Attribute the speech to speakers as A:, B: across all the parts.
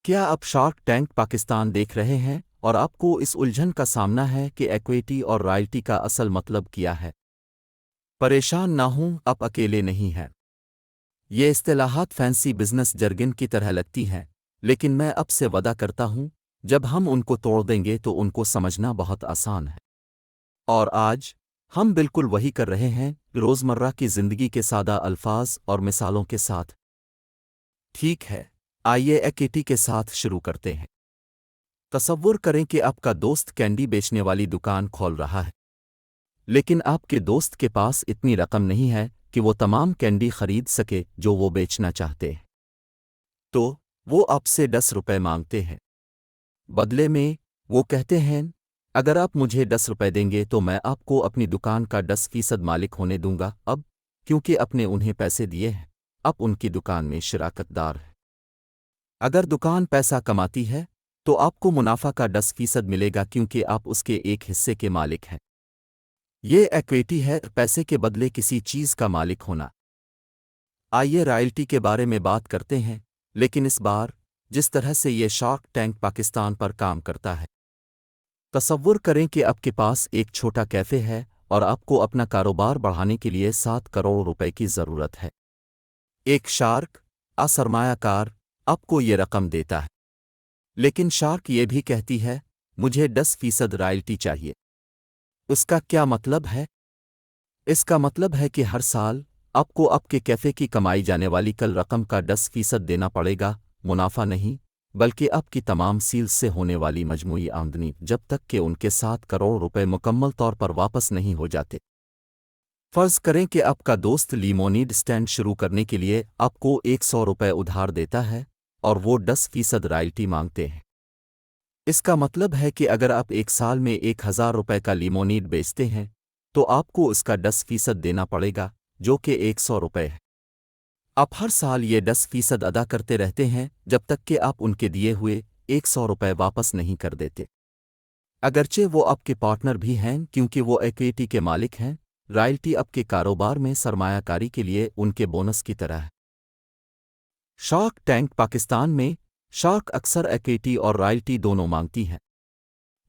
A: کیا آپ shark tank Pakistan دیکھ رہے ہیں اور آپ کو اس الجھن کا سامنا ہے کہ ایکویٹی اور رائلٹی کا اصل مطلب کیا ہے؟ پریشان نہ ہوں، آپ اکیلے نہیں ہیں۔ یہ اصطلاحات فینسی بزنس جرگن کی طرح لگتی ہیں، لیکن میں اب سے وعدہ کرتا ہوں، جب ہم ان کو توڑ دیں گے تو ان کو سمجھنا بہت آسان ہے۔ اور آج ہم بالکل وہی کر رہے ہیں، روزمرہ کی زندگی کے سادہ الفاظ اور مثالوں کے ساتھ۔ ٹھیک ہے، آئیے ایکویٹی کے ساتھ شروع کرتے ہیں۔ تصور کریں کہ آپ کا دوست کینڈی بیچنے والی دکان کھول رہا ہے، لیکن آپ کے دوست کے پاس اتنی رقم نہیں ہے کہ وہ تمام کینڈی خرید سکے جو وہ بیچنا چاہتے ہیں۔ تو وہ آپ سے 10 روپے مانگتے ہیں۔ بدلے میں وہ کہتے ہیں، اگر آپ مجھے 10 روپے دیں گے تو میں آپ کو اپنی دکان کا 10% مالک ہونے دوں گا۔ اب کیونکہ آپ نے انہیں پیسے دیے ہیں، آپ ان کی دکان میں شراکت دار ہیں۔ اگر دکان پیسہ کماتی ہے تو آپ کو منافع کا 10% ملے گا کیونکہ آپ اس کے ایک حصے کے مالک ہیں۔ یہ ایکویٹی ہے، پیسے کے بدلے کسی چیز کا مالک ہونا۔ آئیے رائلٹی کے بارے میں بات کرتے ہیں، لیکن اس بار جس طرح سے یہ شارک ٹینک پاکستان پر کام کرتا ہے۔ تصور کریں کہ آپ کے پاس ایک چھوٹا کیفے ہے اور آپ کو اپنا کاروبار بڑھانے کے لیے 7 کروڑ روپے کی ضرورت ہے۔ ایک شارک سرمایہ کار آپ کو یہ رقم دیتا ہے، لیکن شارک یہ بھی کہتی ہے، مجھے 10% رائلٹی چاہیے۔ اس کا کیا مطلب ہے؟ اس کا مطلب ہے کہ ہر سال آپ کو آپ کے کیفے کی کمائی جانے والی کل رقم کا 10% دینا پڑے گا، منافع نہیں، بلکہ آپ کی تمام سیلز سے ہونے والی مجموعی آمدنی، جب تک کہ ان کے 7 کروڑ روپے مکمل طور پر واپس نہیں ہو جاتے۔ فرض کریں کہ آپ کا دوست لیمونیڈ سٹینڈ شروع کرنے کے لیے آپ کو 100 روپے ادھار دیتا ہے اور وہ 10% رائلٹی مانگتے ہیں۔ اس کا مطلب ہے کہ اگر آپ ایک سال میں 1000 روپے کا لیمونیڈ بیچتے ہیں تو آپ کو اس کا 10% دینا پڑے گا، جو کہ 100 روپے ہے۔ آپ ہر سال یہ 10% ادا کرتے رہتے ہیں جب تک کہ آپ ان کے دیے ہوئے 100 روپے واپس نہیں کر دیتے۔ اگرچہ وہ آپ کے پارٹنر بھی ہیں کیونکہ وہ ایکویٹی کے مالک ہیں، رائلٹی آپ کے کاروبار میں سرمایہ کاری کے لیے ان کے بونس کی طرح ہے۔ شارک ٹینک پاکستان میں شارک اکثر ایکویٹی اور رائلٹی دونوں مانگتی ہیں۔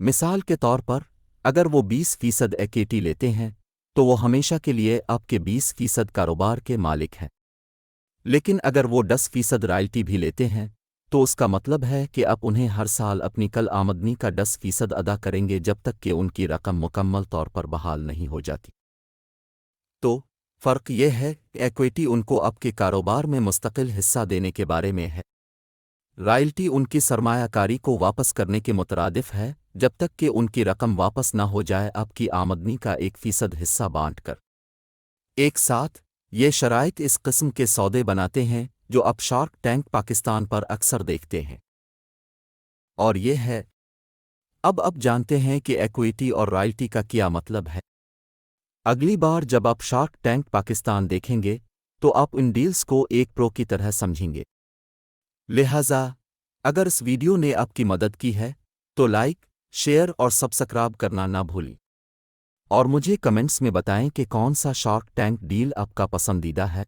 A: مثال کے طور پر، اگر وہ 20% ایکویٹی لیتے ہیں تو وہ ہمیشہ کے لیے آپ کے 20% کاروبار کے مالک ہیں۔ لیکن اگر وہ 10% رائلٹی بھی لیتے ہیں تو اس کا مطلب ہے کہ آپ انہیں ہر سال اپنی کل آمدنی کا 10% ادا کریں گے جب تک کہ ان کی رقم مکمل طور پر بحال نہیں ہو جاتی۔ تو فرق یہ ہے کہ ایکویٹی ان کو آپ کے کاروبار میں مستقل حصہ دینے کے بارے میں ہے، رائلٹی ان کی سرمایہ کاری کو واپس کرنے کے مترادف ہے جب تک کہ ان کی رقم واپس نہ ہو جائے، آپ کی آمدنی کا 1% حصہ بانٹ کر۔ ایک ساتھ یہ شرائط اس قسم کے سودے بناتے ہیں جو اب شارک ٹینک پاکستان پر اکثر دیکھتے ہیں۔ اور یہ ہے، اب جانتے ہیں کہ ایکویٹی اور رائلٹی کا کیا مطلب ہے۔ اگلی بار جب آپ شارک ٹینک پاکستان دیکھیں گے تو آپ ان ڈیلز کو ایک پرو کی طرح سمجھیں گے۔ لہٰذا اگر اس ویڈیو نے آپ کی مدد کی ہے تو لائک، شیئر اور سبسکرائب کرنا نہ بھولیں، اور مجھے کمنٹس میں بتائیں کہ کون سا شارک ٹینک ڈیل آپ کا پسندیدہ ہے۔